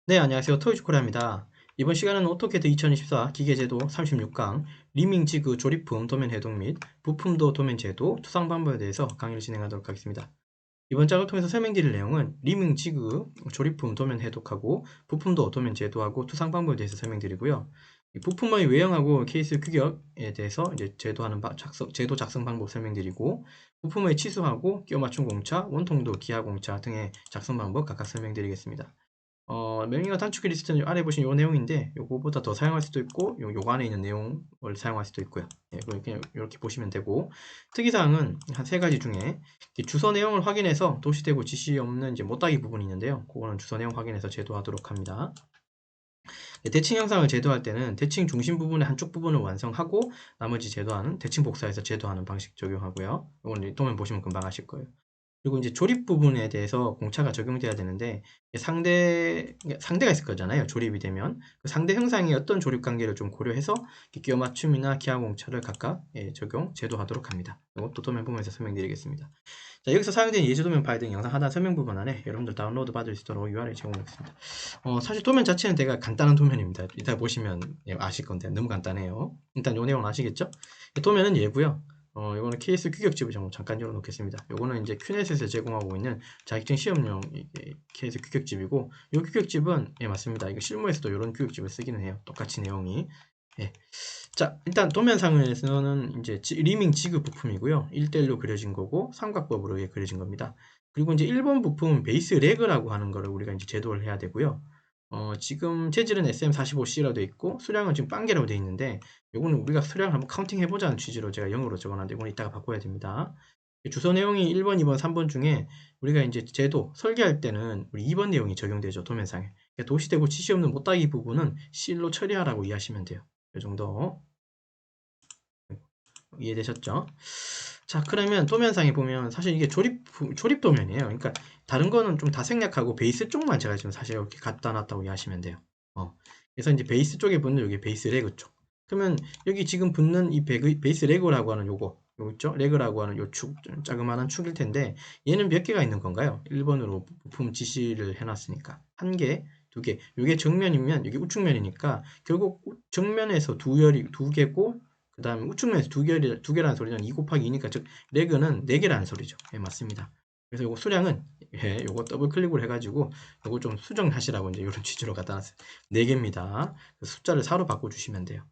네, 안녕하세요. 토이즈코리아입니다. 이번 시간은 오토캐드 2024 기계제도 36강 리밍 지그 조립품 도면 해독 및 부품도 도면 제도 투상 방법에 대해서 강의를 진행하도록 하겠습니다. 이번 짝을 통해서 설명드릴 내용은 리밍 지그 조립품 도면 해독하고 부품도 도면 제도하고 투상 방법에 대해서 설명드리고요. 이 부품의 외형하고 케이스 규격에 대해서 이제 제도 작성 방법 설명드리고 부품의 치수하고 끼워 맞춤 공차, 원통도 기하 공차 등의 작성 방법 각각 설명드리겠습니다. 명령어 단축키 리스트는 아래 보신 요 내용인데 요거보다 더 사용할 수도 있고 요거 안에 있는 내용을 사용할 수도 있고요. 예, 그냥 이렇게 보시면 되고 특이사항은 한 세 가지 중에 주소 내용을 확인해서 도시되고 지시 없는 이제 못따기 부분이 있는데요. 그거는 주소 내용 확인해서 제도하도록 합니다. 대칭 형상을 제도할 때는 대칭 중심 부분의 한쪽 부분을 완성하고 나머지 제도하는 대칭 복사해서 제도하는 방식 적용하고요. 이건 도면 보시면 금방 아실 거예요. 그리고 이제 조립 부분에 대해서 공차가 적용돼야 되는데 상대가 있을 거잖아요. 조립이 되면 그 상대 형상이 어떤 조립 관계를 좀 고려해서 끼워 맞춤이나 기하 공차를 각각 적용 제도하도록 합니다. 이것도 도면 보면서 설명드리겠습니다. 자, 여기서 사용된 예제 도면 파일 등 영상 하단 설명 부분 안에 여러분들 다운로드 받을 수 있도록 URL 제공하겠습니다. 사실 도면 자체는 되게 간단한 도면입니다. 이따 보시면 아실 건데 너무 간단해요. 일단 요 내용은 아시겠죠? 도면은 얘고요. 이거는 케이스 규격집을 잠깐 열어놓겠습니다. 요거는 이제 큐넷에서 제공하고 있는 자격증 시험용 케이스 규격집이고, 이 규격집은 맞습니다. 이거 실무에서도 이런 규격집을 쓰기는 해요. 똑같이 내용이. 예. 자, 일단 도면상에서는 이제 리밍 지그 부품이고요. 1대1로 그려진 거고 삼각법으로 그려진 겁니다. 그리고 이제 1번 부품은 베이스 레그라고 하는 거를 우리가 이제 제도를 해야 되고요. 지금 재질은 SM45C라고 되어 있고 수량은 지금 빵개라고 되어 있는데 요거는 우리가 수량을 한번 카운팅 해보자는 취지로 제가 0으로 적어놨는데 이건 이따가 바꿔야 됩니다. 주소 내용이 1번, 2번, 3번 중에 우리가 이제 제도 설계할 때는 우리 2번 내용이 적용되죠. 도면상에. 도시되고 지시 없는 못따기 부분은 C로 처리하라고 이해하시면 돼요. 이 정도 이해되셨죠? 자, 그러면 도면상에 보면 사실 이게 조립 도면이에요. 그러니까 다른 거는 좀 다 생략하고 베이스 쪽만 제가 지금 사실 이렇게 갖다 놨다고 이해하시면 돼요. 그래서 이제 베이스 쪽에 붙는 여기 베이스 레그 쪽. 그러면 여기 지금 붙는 이 베이스 레그라고 하는 요거 있죠? 레그라고 하는 요 축, 자그마한 축일 텐데 얘는 몇 개가 있는 건가요? 1번으로 부품 지시를 해놨으니까 한 개, 두 개. 요게 정면이면 여기 우측면이니까 결국 정면에서 두 개고 그 다음에 우측면에서 두 개라는 소리는 2 곱하기 2니까 즉 레그는 4개라는 소리죠. 예, 맞습니다. 그래서 요거 수량은 요거 더블 클릭을 해가지고 요거 좀 수정하시라고 이제 이런 취지로 갖다 놨어요. 4개입니다. 숫자를 4로 바꿔주시면 돼요.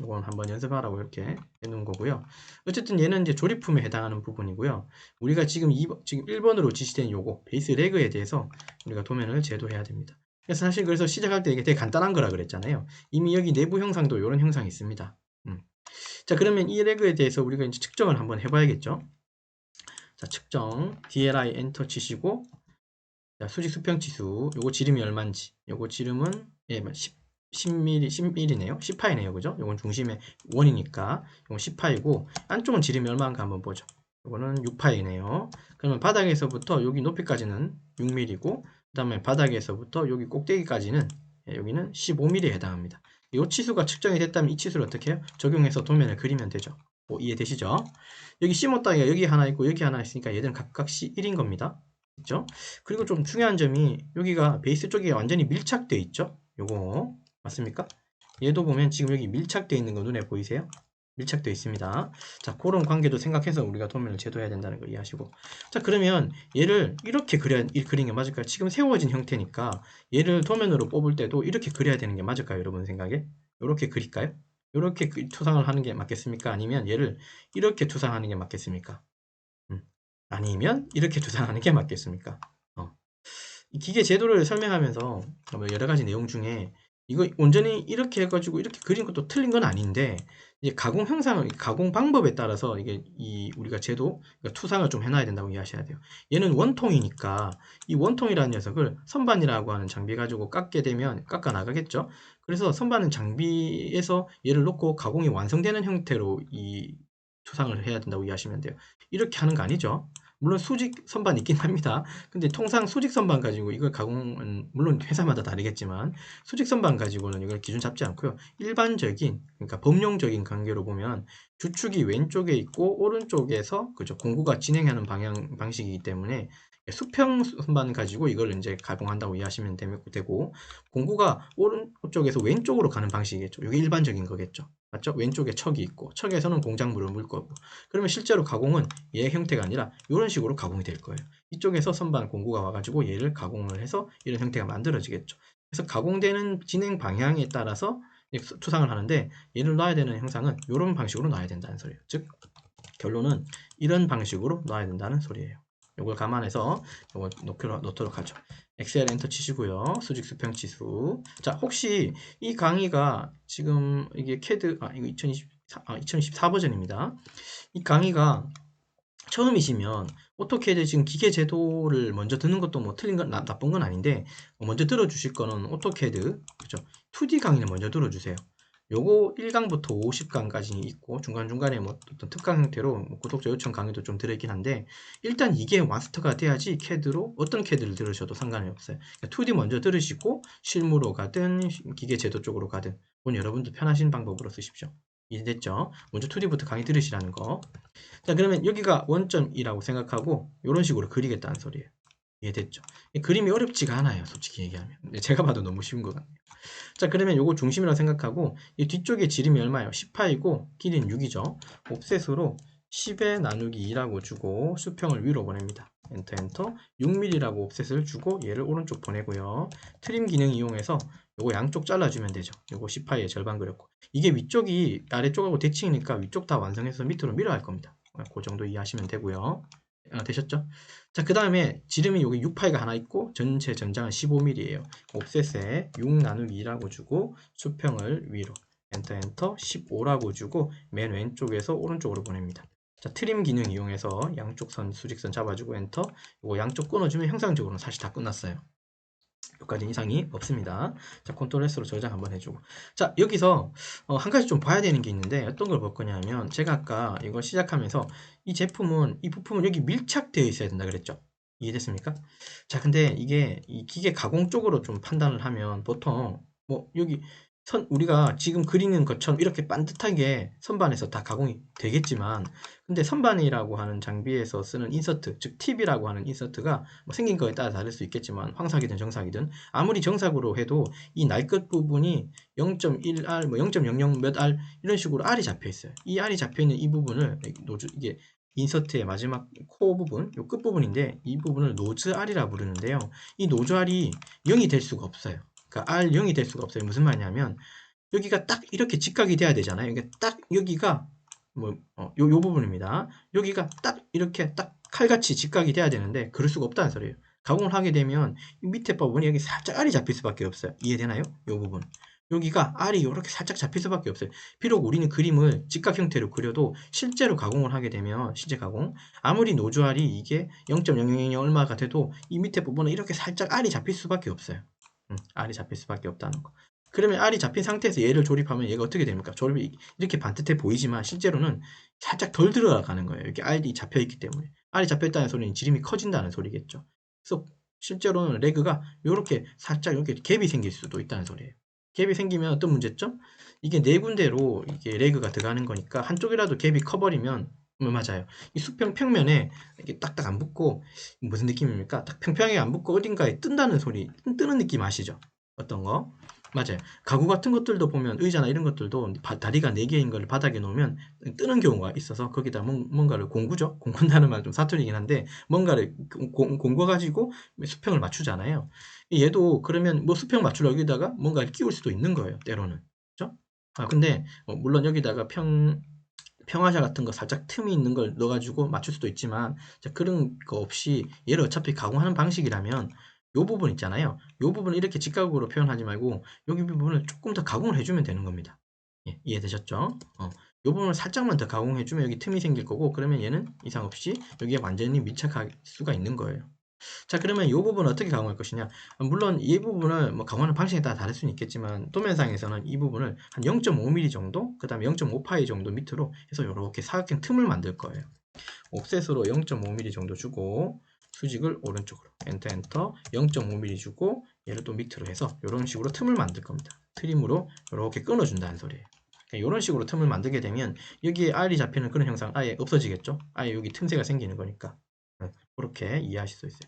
이건 한번 연습하라고 이렇게 해놓은 거고요. 어쨌든 얘는 이제 조립품에 해당하는 부분이고요. 우리가 지금 1번으로 지시된 요거 베이스 레그에 대해서 우리가 도면을 제도해야 됩니다. 그래서 사실 그래서 시작할 때 이게 되게 간단한 거라 그랬잖아요. 이미 여기 내부 형상도 이런 형상이 있습니다. 자, 그러면 이 레그에 대해서 우리가 이제 측정을 한번 해봐야겠죠. 자, 측정 DLI 엔터 치시고 자, 수직 수평 치수 요거 지름이 얼마인지 요거 지름은 10mm네요. 10파이네요. 그죠? 요건 중심의 원이니까 요건 10파이고 안쪽은 지름이 얼마인가 한번 보죠. 요거는 6파이네요. 그러면 바닥에서부터 여기 높이까지는 6mm고 그 다음에 바닥에서부터 여기 꼭대기까지는 여기는 15mm에 해당합니다. 이 치수가 측정이 됐다면 이 치수를 어떻게 해요? 적용해서 도면을 그리면 되죠. 이해되시죠? 여기 C 못따기가 여기 하나 있고 여기 하나 있으니까 얘들은 각각 C1인 겁니다. 있죠? 그리고 좀 중요한 점이 여기가 베이스 쪽에 완전히 밀착되어 있죠? 요거 맞습니까? 얘도 보면 지금 여기 밀착되어 있는 거 눈에 보이세요? 밀착되어 있습니다. 자, 그런 관계도 생각해서 우리가 도면을 제도해야 된다는 거 이해하시고. 자, 그러면 얘를 이렇게 그리는 게 맞을까요? 지금 세워진 형태니까 얘를 도면으로 뽑을 때도 이렇게 그려야 되는 게 맞을까요? 여러분 생각에? 이렇게 그릴까요? 이렇게 투상을 하는 게 맞겠습니까? 아니면 얘를 이렇게 투상하는 게 맞겠습니까? 음. 아니면 이렇게 투상하는 게 맞겠습니까? 이 기계 제도를 설명하면서 뭐 여러 가지 내용 중에 이거 온전히 이렇게 해가지고 이렇게 그린 것도 틀린 건 아닌데 이제 가공 형상을 가공 방법에 따라서 이게 우리가 제도 그러니까 투상을 좀 해놔야 된다고 이해하셔야 돼요. 얘는 원통이니까 이 원통이라는 녀석을 선반이라고 하는 장비 가지고 깎게 되면 깎아 나가겠죠. 그래서 선반은 장비에서 얘를 놓고 가공이 완성되는 형태로 이 투상을 해야 된다고 이해하시면 돼요. 이렇게 하는 거 아니죠. 물론 수직 선반 있긴 합니다. 근데 통상 수직 선반 가지고 이걸 가공은 물론 회사마다 다르겠지만 수직 선반 가지고는 이걸 기준 잡지 않고요. 일반적인 그러니까 범용적인 관계로 보면 주축이 왼쪽에 있고 오른쪽에서 그죠 공구가 진행하는 방식이기 때문에 수평 선반 가지고 이걸 이제 가공한다고 이해하시면 되고, 공구가 오른쪽에서 왼쪽으로 가는 방식이겠죠. 이게 일반적인 거겠죠. 맞죠? 왼쪽에 척이 있고, 척에서는 공작물을 물 거고, 그러면 실제로 가공은 얘 형태가 아니라 이런 식으로 가공이 될 거예요. 이쪽에서 선반 공구가 와가지고 얘를 가공을 해서 이런 형태가 만들어지겠죠. 그래서 가공되는 진행 방향에 따라서 투상을 하는데, 얘를 놔야 되는 형상은 이런 방식으로 놔야 된다는 소리예요. 즉 결론은 이런 방식으로 놔야 된다는 소리예요. 이걸 감안해서 이거 놓도록 하죠. 엑셀 엔터 치시고요. 수직 수평 치수. 자, 혹시 이 강의가 지금 이게 CAD, 이거 2024 버전입니다. 이 강의가 처음이시면 오토캐드 지금 기계 제도를 먼저 듣는 것도 뭐 틀린 건 나쁜 건 아닌데, 먼저 들어주실 거는 오토캐드, 그죠? 2D 강의를 먼저 들어주세요. 요거 1강부터 50강까지 있고 중간중간에 뭐 어떤 특강 형태로 뭐 구독자 요청 강의도 좀 들어있긴 한데, 일단 이게 마스터가 돼야지 캐드로 어떤 캐드를 들으셔도 상관이 없어요. 그러니까 2D 먼저 들으시고 실무로 가든 기계 제도 쪽으로 가든 그건 여러분들 편하신 방법으로 쓰십시오. 이해됐죠? 먼저 2D부터 강의 들으시라는 거. 자, 그러면 여기가 원점이라고 생각하고 이런 식으로 그리겠다는 소리예요. 이해됐죠? 이 그림이 어렵지가 않아요, 솔직히 얘기하면. 근데 제가 봐도 너무 쉬운 것 같네요. 자, 그러면 요거 중심이라고 생각하고 이 뒤쪽에 지름이 얼마예요? 10파이고 길이는 6이죠. 옵셋으로 10에 나누기 2라고 주고 수평을 위로 보냅니다. 엔터 엔터. 6mm라고 옵셋을 주고 얘를 오른쪽 보내고요. 트림 기능 이용해서 요거 양쪽 잘라주면 되죠. 요거 10파이의 절반 그렸고, 이게 위쪽이 아래쪽하고 대칭이니까 위쪽 다 완성해서 밑으로 밀어 할 겁니다. 그 정도 이해하시면 되고요. 되셨죠? 자, 그 다음에 지름이 여기 6파이가 하나 있고 전체 전장은 15mm예요. 옵셋에 6 나누기 2라고 주고 수평을 위로 엔터 엔터 15라고 주고 맨 왼쪽에서 오른쪽으로 보냅니다. 자, 트림 기능 이용해서 양쪽 선 수직선 잡아주고 엔터. 이거 양쪽 끊어주면 형상적으로는 사실 다 끝났어요. 여기까지 이상이 없습니다. 자, 컨트롤 S로 저장 한번 해주고. 자, 여기서 한 가지 좀 봐야 되는 게 있는데 어떤 걸 볼 거냐면, 제가 아까 이걸 시작하면서 이 제품은, 이 부품은 여기 밀착되어 있어야 된다 그랬죠. 이해됐습니까? 자, 근데 이게 이 기계 가공 쪽으로 좀 판단을 하면 보통 뭐 여기 우리가 지금 그리는 것처럼 이렇게 반듯하게 선반에서 다 가공이 되겠지만, 근데 선반이라고 하는 장비에서 쓰는 인서트, 즉 팁이라고 하는 인서트가 뭐 생긴 거에 따라 다를 수 있겠지만, 황삭이든 정삭이든 아무리 정삭으로 해도 이 날 끝 부분이 0.1R, 뭐 0.00 몇 R 이런 식으로 R이 잡혀 있어요. 이 R이 잡혀 있는 이 부분을 이게 인서트의 마지막 코어 부분, 요 끝 부분인데 이 부분을 노즈 R이라 부르는데요. 이 노즈 R이 0이 될 수가 없어요. 그러니까 R 0이 될 수가 없어요. 무슨 말이냐면 여기가 딱 이렇게 직각이 돼야 되잖아요. 이게 딱 여기가 요 부분입니다. 여기가 딱 이렇게 딱 칼같이 직각이 돼야 되는데 그럴 수가 없다는 소리예요. 가공을 하게 되면 이 밑에 부분이 여기 살짝 R이 잡힐 수밖에 없어요. 이해되나요? 요 부분. 여기가 R이 이렇게 살짝 잡힐 수밖에 없어요. 비록 우리는 그림을 직각 형태로 그려도 실제로 가공을 하게 되면, 실제 가공, 아무리 노즈 R이 이게 0.000 얼마가 돼도 이 밑에 부분은 이렇게 살짝 R이 잡힐 수밖에 없어요. R이 잡힐 수밖에 없다는 거. 그러면 R이 잡힌 상태에서 얘를 조립하면 얘가 어떻게 됩니까? 조립이 이렇게 반듯해 보이지만 실제로는 살짝 덜 들어가는 거예요. 이렇게 R이 잡혀 있기 때문에. R이 잡혀 있다는 소리는 지름이 커진다는 소리겠죠. 그래서 실제로는 레그가 이렇게 살짝 이렇게 갭이 생길 수도 있다는 소리예요. 갭이 생기면 어떤 문제점? 이게 네 군데로 이게 레그가 들어가는 거니까 한쪽이라도 갭이 커버리면, 맞아요. 이 수평 평면에 이렇게 딱딱 안 붙고, 무슨 느낌입니까? 딱 평평하게 안 붙고 어딘가에 뜬다는 소리, 뜨는 느낌 아시죠? 어떤 거? 맞아요. 가구 같은 것들도 보면 의자나 이런 것들도 다리가 4개인 걸 바닥에 놓으면 뜨는 경우가 있어서 거기다 뭔가를 공구죠. 공군다는 말 좀 사투리긴 한데 뭔가를 공구가지고 수평을 맞추잖아요. 얘도 그러면 뭐 수평 맞추려 여기다가 뭔가를 끼울 수도 있는 거예요. 때로는. 그죠? 근데 물론 여기다가 평화자 같은 거 살짝 틈이 있는 걸 넣어가지고 맞출 수도 있지만, 그런 거 없이 얘를 어차피 가공하는 방식이라면 요 부분 있잖아요. 요 부분을 이렇게 직각으로 표현하지 말고 여기 부분을 조금 더 가공을 해주면 되는 겁니다. 예, 이해되셨죠? 요 부분을 살짝만 더 가공해주면 여기 틈이 생길 거고, 그러면 얘는 이상 없이 여기에 완전히 밀착할 수가 있는 거예요. 자, 그러면 이 부분을 어떻게 가공할 것이냐? 물론 이 부분을 뭐 가공하는 방식에 따라 다를 수는 있겠지만 도면상에서는 이 부분을 한 0.5mm 정도, 그 다음에 0.5파이 정도 밑으로 해서 이렇게 사각형 틈을 만들 거예요. 옵셋으로 0.5mm 정도 주고 수직을 오른쪽으로 엔터 엔터 0.5mm 주고 얘를 또 밑으로 해서 이런 식으로 틈을 만들 겁니다. 트림으로 이렇게 끊어준다는 소리예요. 이런 식으로 틈을 만들게 되면 여기에 R이 잡히는 그런 형상 아예 없어지겠죠? 아예 여기 틈새가 생기는 거니까. 그렇게 이해하실 수 있어요.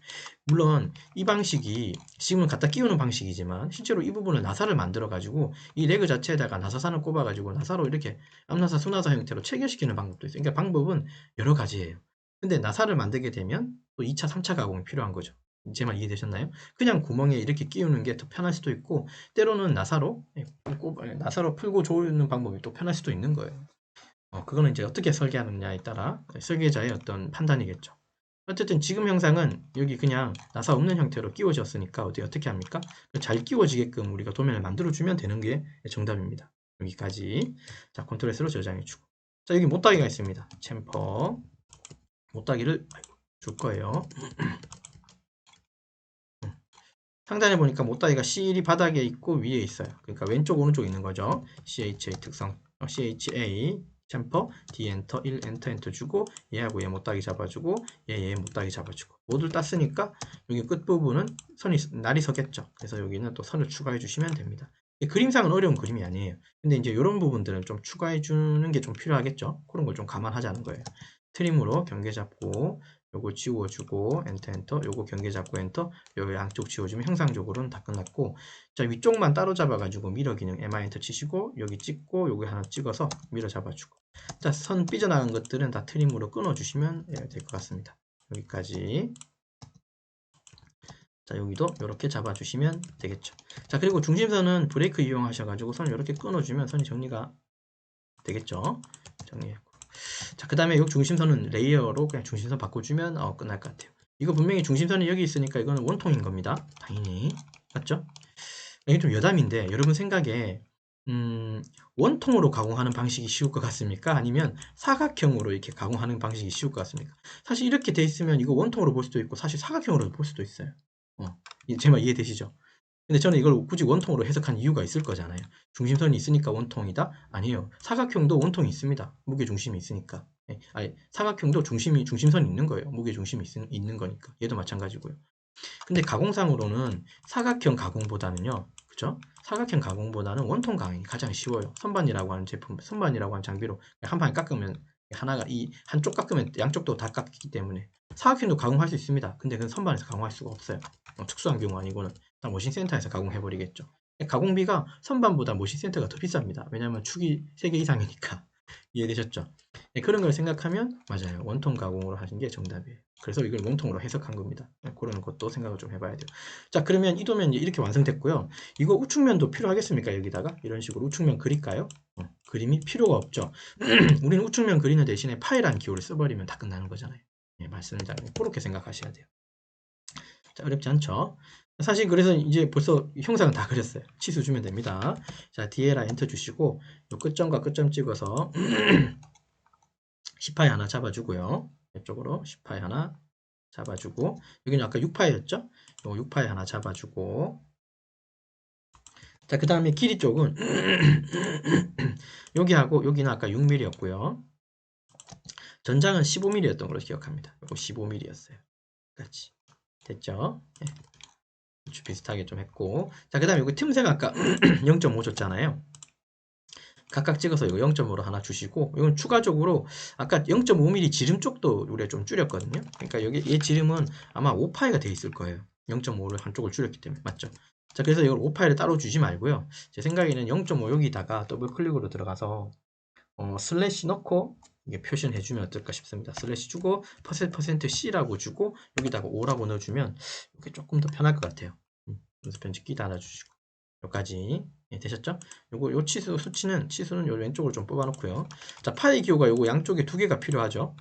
물론 이 방식이 지금은 갖다 끼우는 방식이지만 실제로 이 부분을 나사를 만들어 가지고 이 레그 자체에다가 나사선을 꼽아 가지고 나사로 이렇게 앞나사, 순나사 형태로 체결시키는 방법도 있어요. 그러니까 방법은 여러 가지예요. 근데 나사를 만들게 되면 또 2차, 3차 가공이 필요한 거죠. 제 말 이해되셨나요? 그냥 구멍에 이렇게 끼우는 게 더 편할 수도 있고 때로는 나사로 나사로 풀고 조이는 방법이 또 편할 수도 있는 거예요. 그거는 이제 어떻게 설계하느냐에 따라 설계자의 어떤 판단이겠죠. 어쨌든 지금 형상은 여기 그냥 나사 없는 형태로 끼워졌으니까 어떻게 합니까? 잘 끼워지게끔 우리가 도면을 만들어주면 되는 게 정답입니다. 여기까지. 자, 컨트롤 S로 저장해주고. 자, 여기 못따기가 있습니다. 챔퍼. 못따기를 줄 거예요. 상단에 보니까 못따기가 C1이 바닥에 있고 위에 있어요. 그러니까 왼쪽 오른쪽 있는 거죠. CHA 특성, CHA 챔퍼, D 엔터, 1 엔터 엔터 주고 얘하고 얘 못따기 잡아주고 얘 못따기 잡아주고 모두 땄으니까 여기 끝부분은 선이 날이 서겠죠. 그래서 여기는 또 선을 추가해 주시면 됩니다. 그림상은 어려운 그림이 아니에요. 근데 이제 이런 부분들은 좀 추가해 주는 게 좀 필요하겠죠. 그런 걸 좀 감안하자는 거예요. 트림으로 경계 잡고 요거 지워주고 엔터 요거 경계 잡고 엔터 요 양쪽 지워주면 형상적으로는 다 끝났고 자 위쪽만 따로 잡아가지고 미러 기능 MI 엔터 치시고 여기 찍고 여기 하나 찍어서 미러 잡아주고 자 선 삐져나간 것들은 다 트림으로 끊어주시면 될 것 같습니다. 여기까지 자 여기도 이렇게 잡아주시면 되겠죠. 자 그리고 중심선은 브레이크 이용하셔가지고 선 이렇게 끊어주면 선이 정리가 되겠죠. 정리했고 자, 그 다음에 이 중심선은 레이어로 그냥 중심선 바꿔주면 끝날 것 같아요. 이거 분명히 중심선이 여기 있으니까 이거는 원통인 겁니다. 당연히. 맞죠? 이게 좀 여담인데 여러분 생각에 원통으로 가공하는 방식이 쉬울 것 같습니까? 아니면 사각형으로 이렇게 가공하는 방식이 쉬울 것 같습니까? 사실 이렇게 돼 있으면 이거 원통으로 볼 수도 있고 사실 사각형으로 볼 수도 있어요. 제 말 이해되시죠? 근데 저는 이걸 굳이 원통으로 해석한 이유가 있을 거잖아요. 중심선이 있으니까 원통이다? 아니에요. 사각형도 원통이 있습니다. 무게중심이 있으니까. 아니, 사각형도 중심선이 있는 거예요. 무게중심이 있는 거니까. 얘도 마찬가지고요. 근데 가공상으로는 사각형 가공보다는요. 그죠? 사각형 가공보다는 원통 가공이 가장 쉬워요. 선반이라고 하는 제품, 선반이라고 하는 장비로 한 판 깎으면 하나가 이 한쪽 깎으면 양쪽도 다 깎이기 때문에 사각형도 가공할 수 있습니다. 근데 그건 선반에서 가공할 수가 없어요. 특수한 경우 아니고는 머신센터에서 가공해버리겠죠. 가공비가 선반보다 머신센터가 더 비쌉니다. 왜냐하면 축이 3개 이상이니까. 이해되셨죠? 그런 걸 생각하면 맞아요. 원통 가공으로 하신 게 정답이에요. 그래서 이걸 원통으로 해석한 겁니다. 그런 것도 생각을 좀 해봐야 돼요. 자, 그러면 이 도면 이렇게 완성됐고요. 이거 우측면도 필요하겠습니까? 여기다가 이런 식으로 우측면 그릴까요? 그림이 필요가 없죠. 우리는 우측면 그리는 대신에 파이라는 기호를 써버리면 다 끝나는 거잖아요. 말씀을 잘 그렇게 생각하셔야 돼요. 자, 어렵지 않죠? 사실 그래서 이제 벌써 형상은 다 그렸어요. 치수 주면 됩니다. 자, D에라 엔터 주시고 요 끝점과 끝점 찍어서 10파이 하나 잡아주고요. 이쪽으로 10파이 하나 잡아주고 여기는 아까 6파이였죠? 요 6파이 하나 잡아주고 자, 그 다음에 길이 쪽은 여기하고 여기는 아까 6mm였고요. 전장은 15mm였던 걸로 기억합니다. 이거 15mm였어요. 같이 됐죠? 네. 비슷하게 좀 했고 자, 그 다음에 여기 틈새가 아까 0.5 줬잖아요. 각각 찍어서 이거 0.5로 하나 주시고 이건 추가적으로 아까 0.5mm 지름 쪽도 우리가 좀 줄였거든요. 그러니까 여기 얘 지름은 아마 5파이가 돼 있을 거예요. 0.5를 한쪽을 줄였기 때문에 맞죠? 자, 그래서 이걸 5파이를 따로 주지 말고요. 제 생각에는 0.5 여기다가 더블 클릭으로 들어가서 슬래시 넣고 이게 표시를 해주면 어떨까 싶습니다. 슬래시 주고 %C라고 주고 여기다가 5라고 넣어주면 이렇게 조금 더 편할 것 같아요. 그래서 편집기 달아주시고 여기까지 되셨죠? 요 치수는 요 왼쪽으로 좀 뽑아놓고요. 자, 파이 기호가 요거 양쪽에 2개가 필요하죠.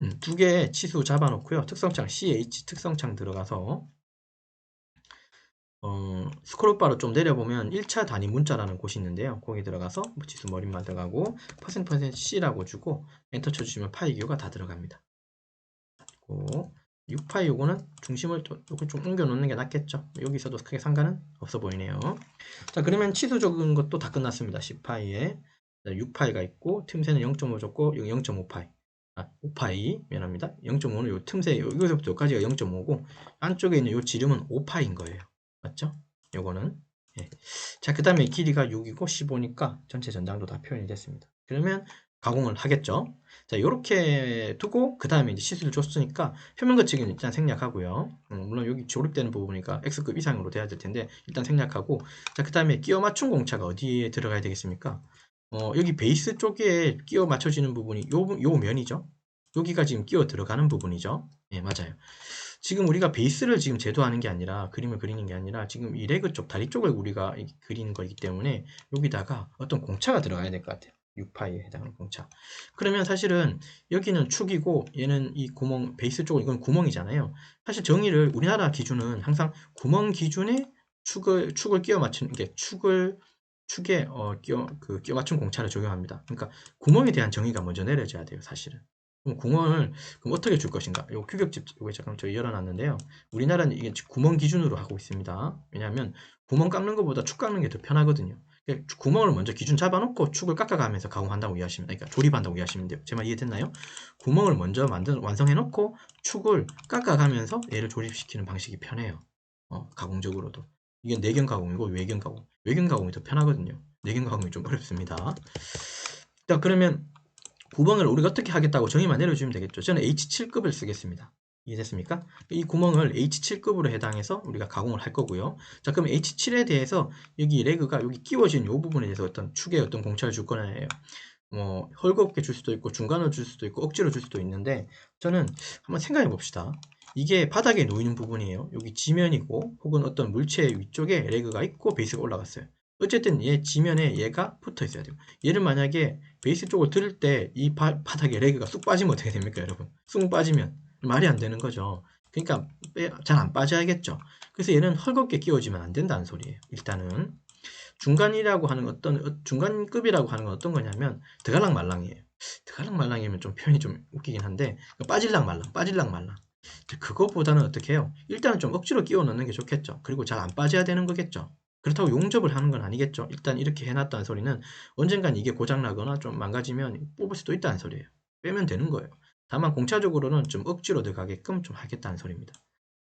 2개의 치수 잡아놓고요. 특성창 CH 특성창 들어가서 스크롤바로 좀 내려보면 1차 단위 문자라는 곳이 있는데요. 거기 들어가서 지수 머리만 들어가고 %C라고 주고 엔터 쳐주시면 파이 기호가 다 들어갑니다. 그리고 6파이 요거는 중심을 요거 좀 옮겨 놓는 게 낫겠죠. 여기서도 크게 상관은 없어 보이네요. 자, 그러면 치수 적은 것도 다 끝났습니다. 10파이에 6파이가 있고 틈새는 0.5 줬고 여기 0.5파이 5파이 미안합니다. 0.5는 요 틈새 여기서부터 여기까지가 0.5고 안쪽에 있는 요 지름은 5파이인 거예요. 맞죠? 요거는 자, 그 다음에 길이가 6이고 15니까 전체 전장도 다 표현이 됐습니다. 그러면 가공을 하겠죠. 자, 요렇게 두고 그 다음에 이제 시술을 줬으니까 표면 거치기는 일단 생략하고요. 물론 여기 조립되는 부분이니까 X급 이상으로 돼야 될 텐데 일단 생략하고, 자, 그 다음에 끼워 맞춘 공차가 어디에 들어가야 되겠습니까? 여기 베이스 쪽에 끼워 맞춰지는 부분이 요 면이죠. 여기가 지금 끼워 들어가는 부분이죠. 예, 맞아요. 지금 우리가 베이스를 지금 제도하는 게 아니라, 그림을 그리는 게 아니라 지금 이 레그 쪽 다리 쪽을 우리가 그리는 거기 때문에 여기다가 어떤 공차가 들어가야 될 것 같아요. 6파이에 해당하는 공차. 그러면 사실은 여기는 축이고 얘는 이 구멍, 베이스 쪽은 이건 구멍이잖아요. 사실 정의를 우리나라 기준은 항상 구멍 기준에 축을 끼워 맞춘, 이게 축에 끼워 맞춘 공차를 적용합니다. 그러니까 구멍에 대한 정의가 먼저 내려져야 돼요, 사실은. 그럼 구멍을 그럼 어떻게 줄 것인가? 요 규격집 이거 잠깐 저희 열어놨는데요. 우리나라는 이게 구멍 기준으로 하고 있습니다. 왜냐하면 구멍 깎는 것보다 축 깎는 게 더 편하거든요. 그러니까 구멍을 먼저 기준 잡아놓고 축을 깎아가면서 가공한다고 이해하시면, 그러니까 조립한다고 이해하시면 돼요. 제 말 이해됐나요? 구멍을 먼저 완성해놓고 축을 깎아가면서 얘를 조립시키는 방식이 편해요. 가공적으로도. 이게 내경 가공이고 외경 가공. 외경 가공이 더 편하거든요. 내경 가공이 좀 어렵습니다. 자, 그러면 구멍을 우리가 어떻게 하겠다고 정의만 내려주면 되겠죠. 저는 H7급을 쓰겠습니다. 이해됐습니까? 이 구멍을 H7급으로 해당해서 우리가 가공을 할 거고요. 자, 그럼 H7에 대해서 여기 레그가 여기 끼워진 이 부분에 대해서 어떤 축에 어떤 공차를 줄 거나요? 뭐 헐겁게 줄 수도 있고 중간으로 줄 수도 있고 억지로 줄 수도 있는데, 저는 한번 생각해 봅시다. 이게 바닥에 놓이는 부분이에요. 여기 지면이고 혹은 어떤 물체 위쪽에 레그가 있고 베이스가 올라갔어요. 어쨌든 얘 지면에 얘가 붙어 있어야 돼요. 얘를 만약에 베이스 쪽을 들을 때 이 바닥에 레그가 쑥 빠지면 어떻게 됩니까, 여러분? 쑥 빠지면 말이 안 되는 거죠. 그러니까 잘 안 빠져야겠죠. 그래서 얘는 헐겁게 끼워지면 안 된다는 소리예요. 일단은 중간이라고 하는 중간급이라고 하는 건 어떤 거냐면 드갈랑말랑이에요. 드갈랑말랑이면 좀 표현이 좀 웃기긴 한데 빠질랑말랑, 빠질랑말랑. 그거보다는 어떻게 해요? 일단은 좀 억지로 끼워 넣는 게 좋겠죠. 그리고 잘 안 빠져야 되는 거겠죠. 그렇다고 용접을 하는 건 아니겠죠. 일단 이렇게 해놨다는 소리는 언젠간 이게 고장나거나 좀 망가지면 뽑을 수도 있다는 소리예요. 빼면 되는 거예요. 다만 공차적으로는 좀 억지로 들어가게끔 좀 하겠다는 소리입니다.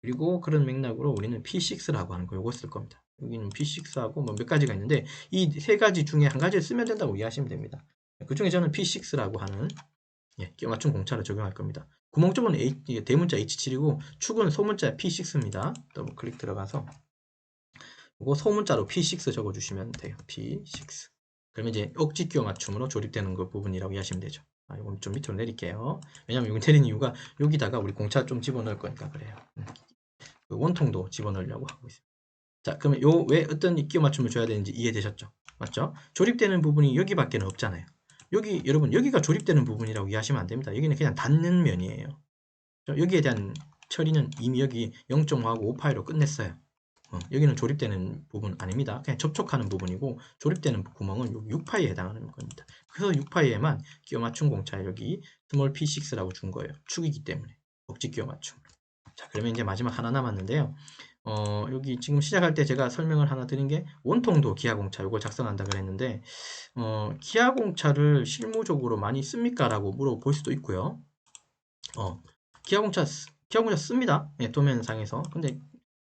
그리고 그런 맥락으로 우리는 P6라고 하는 거 요거 쓸 겁니다. 여기는 P6하고 뭐 몇 가지가 있는데 이 세 가지 중에 한 가지를 쓰면 된다고 이해하시면 됩니다. 그 중에 저는 P6라고 하는 끼워 맞춤 공차를 적용할 겁니다. 구멍 쪽은 대문자 H7이고 축은 소문자 P6입니다. 더블 클릭 들어가서 이거 소문자로 P6 적어주시면 돼요. P6. 그러면 이제 억지 끼워 맞춤으로 조립되는 그 부분이라고 이해하시면 되죠. 이건 좀 밑으로 내릴게요. 왜냐면 여기 내린 이유가 여기다가 우리 공차 좀 집어넣을 거니까 그래요. 그 원통도 집어넣으려고 하고 있습니다. 자, 그러면 왜 어떤 끼워 맞춤을 줘야 되는지 이해되셨죠? 맞죠? 조립되는 부분이 여기밖에 없잖아요. 여러분, 여기가 조립되는 부분이라고 이해하시면 안 됩니다. 여기는 그냥 닿는 면이에요. 여기에 대한 처리는 이미 여기 0.5하고 5파이로 끝냈어요. 여기는 조립되는 부분 아닙니다. 그냥 접촉하는 부분이고, 조립되는 구멍은 6파이에 해당하는 겁니다. 그래서 6파이에만 끼워 맞춤 공차 여기 스몰 P6라고 준 거예요. 축이기 때문에. 억지 끼워 맞춤. 자, 그러면 이제 마지막 하나 남았는데요. 여기 지금 시작할 때 제가 설명을 하나 드린 게 원통도 기아공차 요거 작성한다 그랬는데, 기아공차를 실무적으로 많이 씁니까? 라고 물어볼 수도 있고요. 기아공차 씁니다. 예, 도면상에서. 근데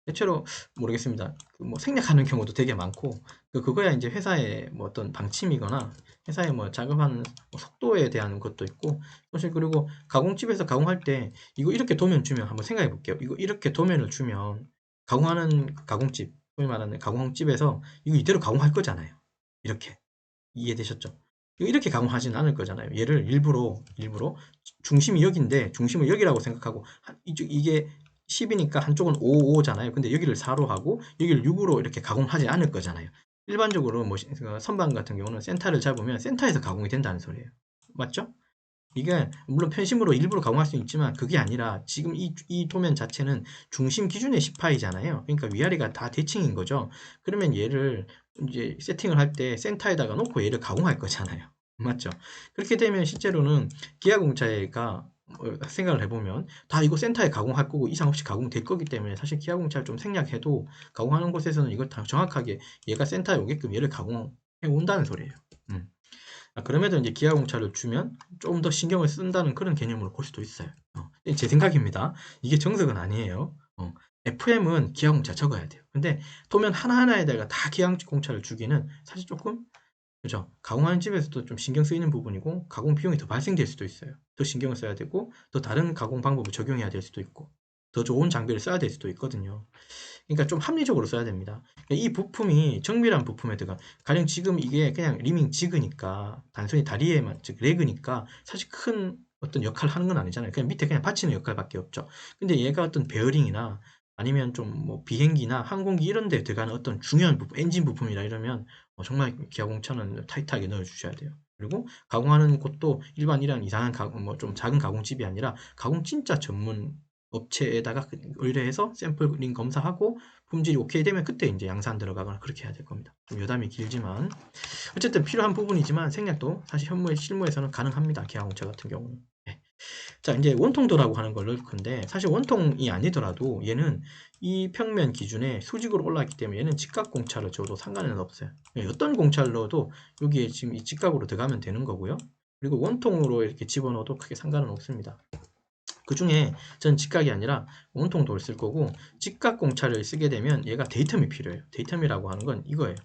대체로 모르겠습니다. 뭐 생략하는 경우도 되게 많고, 그거야 이제 회사의 뭐 어떤 방침이거나 회사의 뭐 작업하는 속도에 대한 것도 있고, 사실 그리고 가공집에서 가공할 때 이거 이렇게 도면 주면 한번 생각해 볼게요. 이거 이렇게 도면을 주면 가공하는 가공집, 소위 말하는 가공집에서 이거 이대로 가공할 거잖아요. 이렇게. 이해되셨죠? 이렇게 가공하지는 않을 거잖아요. 얘를 일부러 중심이 여기인데 중심을 여기라고 생각하고 이게 10이니까 한쪽은 5, 5잖아요. 근데 여기를 4로 하고 여기를 6으로 이렇게 가공하지 않을 거잖아요. 일반적으로 뭐 선반 같은 경우는 센터를 잡으면 센터에서 가공이 된다는 소리예요. 맞죠? 이게 물론 편심으로 일부러 가공할 수 있지만 그게 아니라 지금 이 도면 자체는 중심 기준의 10파이잖아요. 그러니까 위아래가 다 대칭인 거죠. 그러면 얘를 이제 세팅을 할 때 센터에다가 놓고 얘를 가공할 거잖아요. 맞죠? 그렇게 되면 실제로는 기아공차가 생각을 해보면 다 이거 센터에 가공할 거고 이상 없이 가공될 거기 때문에 사실 기아공차를 좀 생략해도 가공하는 곳에서는 이걸 다 정확하게 얘가 센터에 오게끔 얘를 가공해 온다는 소리예요. 그럼에도 이제 기아공차를 주면 좀 더 신경을 쓴다는 그런 개념으로 볼 수도 있어요. 제 생각입니다. 이게 정석은 아니에요. FM은 기아공차 적어야 돼요. 근데 도면 하나하나에다가 다 기아공차를 주기는 사실 조금 그죠? 가공하는 집에서도 좀 신경 쓰이는 부분이고 가공 비용이 더 발생될 수도 있어요. 더 신경을 써야 되고 또 다른 가공 방법을 적용해야 될 수도 있고 더 좋은 장비를 써야 될 수도 있거든요. 그러니까 좀 합리적으로 써야 됩니다. 이 부품이 정밀한 부품에 들어가 가령 지금 이게 그냥 리밍 지그니까 단순히 다리에만 즉 레그니까 사실 큰 어떤 역할을 하는 건 아니잖아요. 그냥 밑에 그냥 받치는 역할밖에 없죠. 근데 얘가 어떤 베어링이나 아니면 좀 뭐 비행기나 항공기 이런 데 들어가는 어떤 중요한 부품, 엔진 부품이라 이러면 정말 기아공차는 타이트하게 넣어 주셔야 돼요. 그리고 가공하는 곳도 일반이랑 이상한 가공, 뭐 좀 작은 가공집이 아니라 가공 진짜 전문 업체에다가 의뢰해서 샘플링 검사하고 품질이 오케이 되면 그때 이제 양산 들어가거나 그렇게 해야 될 겁니다. 좀 여담이 길지만 어쨌든 필요한 부분이지만 생략도 사실 현무의 실무에서는 가능합니다. 기아공차 같은 경우는. 네. 자, 이제 원통도라고 하는 걸 넣을 건데 사실 원통이 아니더라도 얘는 이 평면 기준에 수직으로 올라왔기 때문에 얘는 직각공차를 줘도 상관은 없어요. 어떤 공차를 넣어도 여기에 지금 이 직각으로 들어가면 되는 거고요. 그리고 원통으로 이렇게 집어넣어도 크게 상관은 없습니다. 그 중에 전 직각이 아니라 온통도를 쓸 거고 직각 공차를 쓰게 되면 얘가 데이텀이 필요해요. 데이텀이라고 하는 건 이거예요.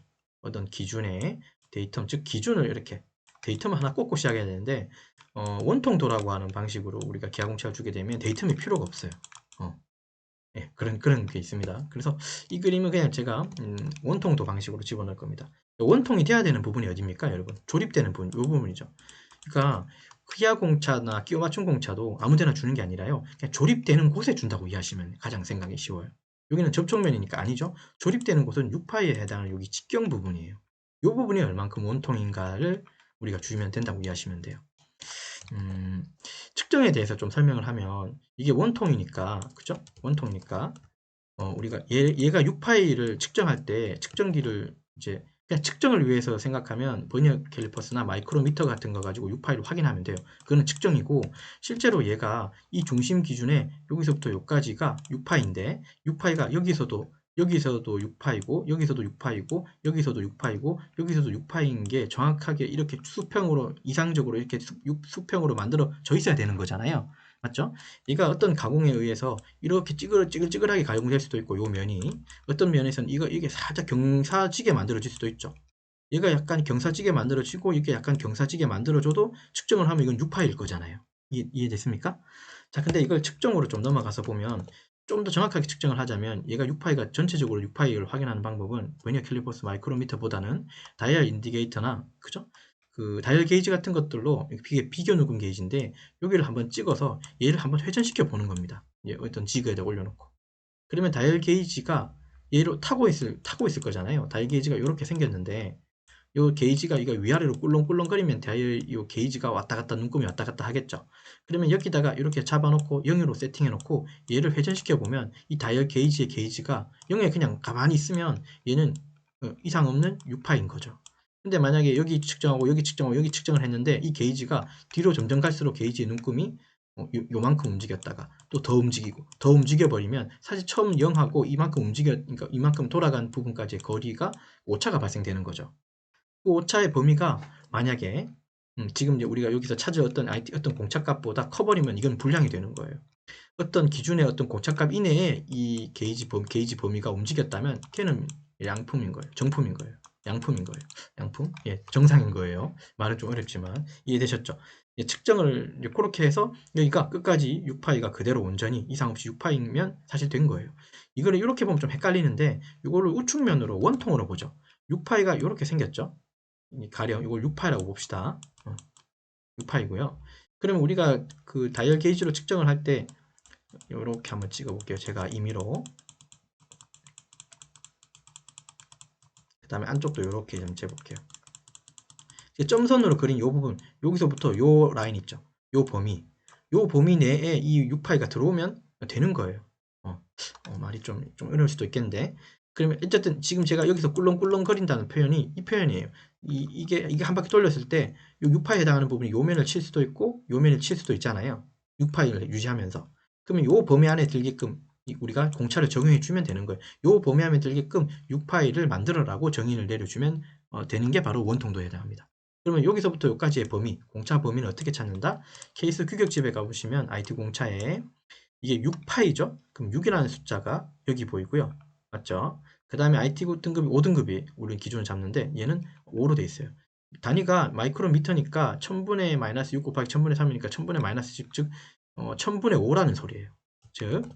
어떤 기준의 데이텀, 즉 기준을 이렇게 데이텀을 하나 꽂고 시작해야 되는데 원통도라고 하는 방식으로 우리가 기하공차를 주게 되면 데이텀이 필요가 없어요. 예, 그런 게 있습니다. 그래서 이 그림은 그냥 제가 원통도 방식으로 집어넣을 겁니다. 원통이 돼야 되는 부분이 어디입니까, 여러분? 조립되는 부분, 이 부분이죠. 그러니까 기아 공차나 끼워 맞춤 공차도 아무데나 주는 게 아니라요. 그냥 조립되는 곳에 준다고 이해하시면 가장 생각이 쉬워요. 여기는 접촉면이니까 아니죠. 조립되는 곳은 6파이에 해당하는 여기 직경 부분이에요. 이 부분이 얼만큼 원통인가를 우리가 주면 된다고 이해하시면 돼요. 측정에 대해서 좀 설명을 하면 이게 원통이니까 그죠? 원통이니까 우리가 얘가 6파이를 측정할 때 측정기를 이제 그냥 측정을 위해서 생각하면 버니어 캘리퍼스나 마이크로미터 같은 거 가지고 6파이를 확인하면 돼요. 그거는 측정이고 실제로 얘가 이 중심 기준에 여기서부터 여기까지가 6파이인데 6파이가 여기서도 6파이고 여기서도 6파이고 여기서도 6파이고 여기서도 6파이인 게 정확하게 이렇게 수평으로 이상적으로 이렇게 수평으로 만들어져 있어야 되는 거잖아요. 맞죠? 얘가 어떤 가공에 의해서 이렇게 찌글찌글하게 가공될 수도 있고 요 면이 어떤 면에서는 이게 살짝 경사지게 만들어질 수도 있죠. 얘가 약간 경사지게 만들어지고 이게 약간 경사지게 만들어져도 측정을 하면 이건 6파일 거잖아요. 이해됐습니까? 자, 근데 이걸 측정으로 좀 넘어가서 보면 좀 더 정확하게 측정을 하자면 얘가 6파이가 전체적으로 6파이를 확인하는 방법은 버니어 캘리퍼스 마이크로미터보다는 다이얼 인디게이터나 그죠? 그 다이얼 게이지 같은 것들로 이게 비교 누금 게이지인데 여기를 한번 찍어서 얘를 한번 회전시켜 보는 겁니다. 어떤 지그에다 올려놓고 그러면 다이얼 게이지가 얘로 타고 있을 거잖아요. 다이얼 게이지가 이렇게 생겼는데 요 게이지가 이거 위아래로 꿀렁꿀렁거리면 다이얼 요 게이지가 왔다 갔다 눈금이 왔다 갔다 하겠죠. 그러면 여기다가 이렇게 잡아놓고 0으로 세팅해 놓고 얘를 회전시켜 보면 이 다이얼 게이지의 게이지가 0에 그냥 가만히 있으면 얘는 이상 없는 6파인 거죠. 근데 만약에 여기 측정하고 여기 측정하고 여기 측정을 했는데 이 게이지가 뒤로 점점 갈수록 게이지의 눈금이 요만큼 움직였다가 또 더 움직이고 더 움직여버리면 사실 처음 0하고 그러니까 이만큼 돌아간 부분까지의 거리가 오차가 발생되는 거죠. 그 오차의 범위가 만약에 지금 이제 우리가 여기서 찾을 어떤 공차값보다 커버리면 이건 불량이 되는 거예요. 어떤 기준의 어떤 공차값 이내에 이 게이지 범위가 움직였다면 걔는 양품인 거예요. 정품인 거예요. 양품인 거예요. 양품? 예, 정상인 거예요. 말은 좀 어렵지만 이해되셨죠? 예, 측정을 이제 그렇게 해서 여기가 끝까지 6파이가 그대로 온전히 이상 없이 6파이면 사실 된 거예요. 이거를 이렇게 보면 좀 헷갈리는데 이거를 우측면으로 원통으로 보죠. 6파이가 이렇게 생겼죠. 가령 이걸 6파이라고 봅시다. 6파이고요. 그러면 우리가 그 다이얼 게이지로 측정을 할 때 이렇게 한번 찍어 볼게요. 제가 임의로. 그 다음에 안쪽도 이렇게 좀 재볼게요. 점선으로 그린 이 부분, 여기서부터 이 라인 있죠. 이 범위 내에 이 6파이가 들어오면 되는 거예요. 말이 좀 어려울 수도 있겠는데. 그러면 어쨌든 지금 제가 여기서 꿀렁꿀렁 거린다는 표현이 이 표현이에요. 이게 한 바퀴 돌렸을 때 이 6파이에 해당하는 부분이 요 면을 칠 수도 있고 요 면을 칠 수도 있잖아요. 6파이를 유지하면서. 그러면 요 범위 안에 들게끔 우리가 공차를 적용해 주면 되는 거예요. 요 범위 안에 들게끔 6파이를 만들어라고 정의를 내려주면 되는 게 바로 원통도에 해당합니다. 그러면 여기서부터 여기까지의 범위, 공차 범위는 어떻게 찾는다? 케이스 규격집에 가보시면 IT 공차에 이게 6파이죠? 그럼 6이라는 숫자가 여기 보이고요. 맞죠? 그 다음에 IT 등급이 5등급이 우리 기준을 잡는데 얘는 5로 돼 있어요. 단위가 마이크로미터니까 1000분의 마이너스 6 곱하기 1000분의 3이니까 1000분의 마이너스 10, 즉 1000분의 5라는 소리예요. 즉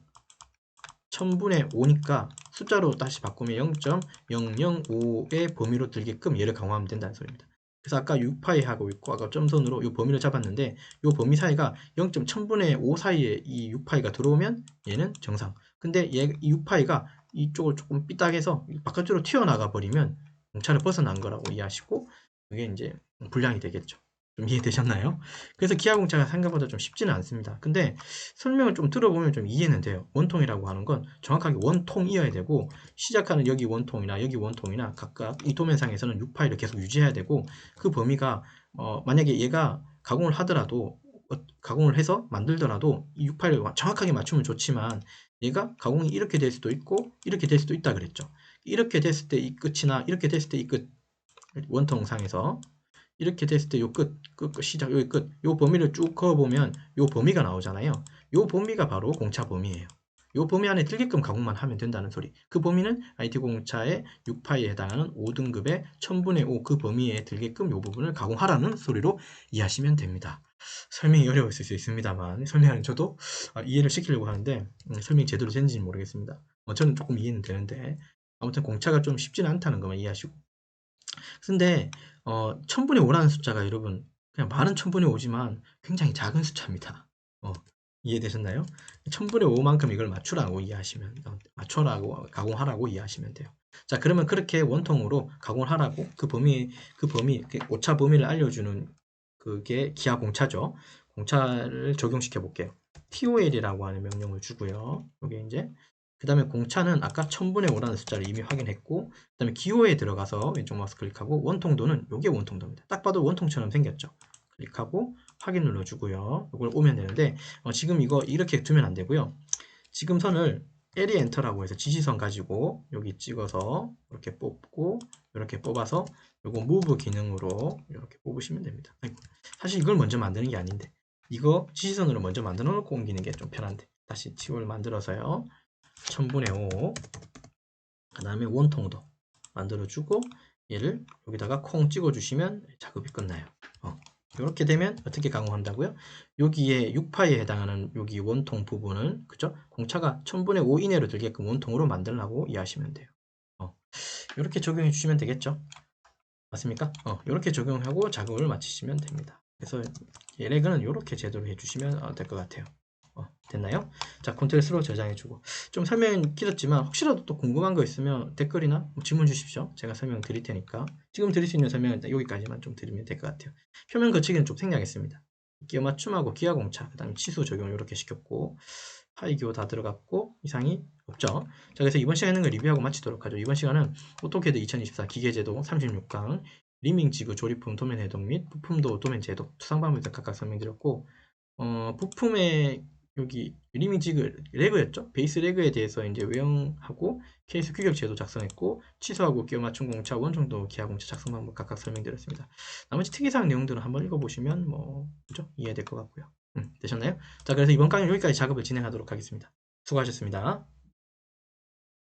1000분의 5니까 숫자로 다시 바꾸면 0.005의 범위로 들게끔 얘를 강화하면 된다는 소리입니다. 그래서 아까 6파이 하고 있고 아까 점선으로 이 범위를 잡았는데 이 범위 사이가 0.1000분의 5 사이에 이 6파이가 들어오면 얘는 정상. 근데 이 6파이가 이쪽을 조금 삐딱해서 바깥으로 튀어나가 버리면 공차를 벗어난 거라고 이해하시고 그게 이제 불량이 되겠죠. 좀 이해되셨나요? 그래서 기하공차가 생각보다 좀 쉽지는 않습니다. 근데 설명을 좀 들어보면 좀 이해는 돼요. 원통이라고 하는 건 정확하게 원통이어야 되고 시작하는 여기 원통이나 여기 원통이나 각각 이 도면상에서는 6파일을 계속 유지해야 되고 그 범위가 만약에 얘가 가공을 하더라도 가공을 해서 만들더라도 이 6파일을 정확하게 맞추면 좋지만 얘가 가공이 이렇게 될 수도 있고 이렇게 될 수도 있다 그랬죠. 이렇게 됐을 때 이 끝이나 이렇게 됐을 때 이 끝 원통상에서 이렇게 됐을 때 요 끝, 시작, 여기 끝, 요 범위를 쭉 그어보면 요 범위가 나오잖아요. 요 범위가 바로 공차 범위예요. 요 범위 안에 들게끔 가공만 하면 된다는 소리. 그 범위는 IT 공차의 6파이에 해당하는 5등급의 1000분의 5 그 범위에 들게끔 요 부분을 가공하라는 소리로 이해하시면 됩니다. 설명이 어려웠을 수 있습니다만 설명은 저도 이해를 시키려고 하는데 설명이 제대로 되는지는 모르겠습니다. 저는 조금 이해는 되는데 아무튼 공차가 좀 쉽지는 않다는 것만 이해하시고 근데 1000분의 5라는 숫자가 여러분 그냥 말은 1000분의 5지만 굉장히 작은 숫자입니다. 이해되셨나요? 1000분의 5만큼 이걸 맞추라고 이해하시면 맞춰라고 가공하라고 이해하시면 돼요. 자 그러면 그렇게 원통으로 가공을 하라고 그 범위 오차 범위를 알려주는 그게 기하 공차죠. 공차를 적용시켜 볼게요. TOL이라고 하는 명령을 주고요. 이게 이제 그 다음에 공차는 아까 1000분의 5라는 숫자를 이미 확인했고 그 다음에 기호에 들어가서 왼쪽 마우스 클릭하고 원통도는 이게 원통도입니다. 딱 봐도 원통처럼 생겼죠. 클릭하고 확인 눌러주고요. 이걸 오면 되는데 지금 이거 이렇게 두면 안 되고요. 지금 선을 L이 엔터라고 해서 지시선 가지고 여기 찍어서 이렇게 뽑고 이렇게 뽑아서 요거 무브 기능으로 이렇게 뽑으시면 됩니다. 아이고, 사실 이걸 먼저 만드는 게 아닌데 이거 지시선으로 먼저 만들어 놓고 옮기는 게 좀 편한데 다시 TO를 만들어서요. 1000분의 5 그 다음에 원통도 만들어주고 얘를 여기다가 콩 찍어주시면 작업이 끝나요. 이렇게 되면 어떻게 가공한다고요? 여기에 6파에 해당하는 여기 원통 부분은 그죠? 공차가 1000분의 5 이내로 들게끔 원통으로 만들라고 이해하시면 돼요. 이렇게 적용해 주시면 되겠죠? 맞습니까? 이렇게 적용하고 작업을 마치시면 됩니다. 그래서 레그는 이렇게 제대로 해주시면 될 것 같아요. 됐나요? 자, 컨트롤 저장해주고 좀 설명이 길었지만 혹시라도 또 궁금한 거 있으면 댓글이나 질문 주십시오. 제가 설명 드릴 테니까 지금 드릴 수 있는 설명은 여기까지만 좀 드리면 될 것 같아요. 표면 거치기는 좀 생략했습니다. 기호 맞춤하고 기하 공차, 그 다음에 치수 적용을 이렇게 시켰고 파이 기호 다 들어갔고 이상이 없죠. 자, 그래서 이번 시간에는 리뷰하고 마치도록 하죠. 이번 시간은 오토캐드 2024 기계제도 36강 리밍 지구 조립품 도면 해독 및 부품도 도면 제도 투상 방법에 각각 설명드렸고 부품의 여기 리밍지그 레그였죠. 베이스 레그에 대해서 이제 외형하고 케이스 규격 제도 작성했고 취소하고 끼워 맞춤 공차 원정도 기하 공차 작성 방법 각각 설명드렸습니다. 나머지 특이사항 내용들은 한번 읽어보시면 그죠? 이해될 것 같고요. 되셨나요? 자, 그래서 이번 강의 여기까지 작업을 진행하도록 하겠습니다. 수고하셨습니다.